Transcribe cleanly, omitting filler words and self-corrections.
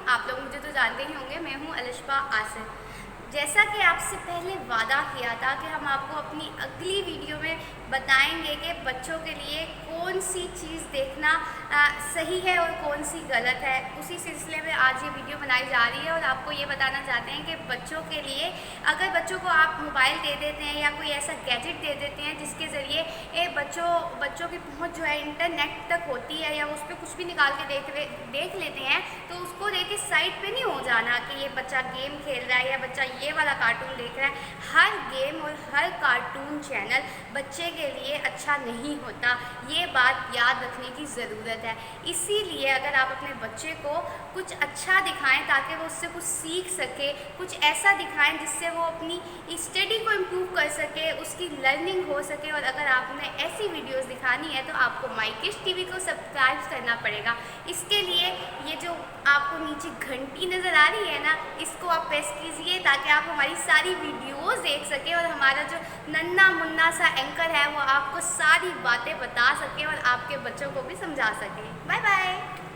आप लोग मुझे तो जानते ही होंगे, मैं हूँ अलिशबा आसिफ। जैसा कि आपसे पहले वादा किया था कि हम आपको अपनी अगली वीडियो में बताएंगे कि बच्चों के लिए कौन सी चीज़ देखना सही है और कौन सी गलत है। उसी सिलसिले में आज ये वीडियो बनाई जा रही है और आपको ये बताना चाहते हैं कि बच्चों के लिए अगर बच्चों को आप मोबाइल दे देते हैं या कोई ऐसा गैजेट दे देते हैं जिसके ज़रिए बच्चों की पहुंच जो है इंटरनेट तक होती है या उस पर कुछ भी निकाल के देख लेते हैं, तो उसको देख के साइड पे नहीं हो जाना कि ये बच्चा गेम खेल रहा है या बच्चा ये वाला कार्टून देख रहा है। हर गेम और हर कार्टून चैनल बच्चे के लिए अच्छा नहीं होता, ये बात याद रखने की ज़रूरत है। इसीलिए अगर आप अपने बच्चे को कुछ अच्छा दिखाएं ताकि वो उससे कुछ सीख सके, कुछ ऐसा दिखाएं जिससे वो अपनी स्टडी को इम्प्रूव कर सके, उसकी लर्निंग हो सके। और अगर आपने ऐसी वीडियोस दिखानी है तो आपको माइकिश टीवी को सब्सक्राइब करना पड़ेगा। इसके लिए ये जो आपको नीचे घंटी नज़र आ रही है ना, इसको आप प्रेस कीजिए ताकि आप हमारी सारी वीडियोस देख सकें और हमारा जो नन्ना मुन्ना सा एंकर है वो आपको सारी बातें बता सके और आपके बच्चों को भी समझा सके। Bye bye.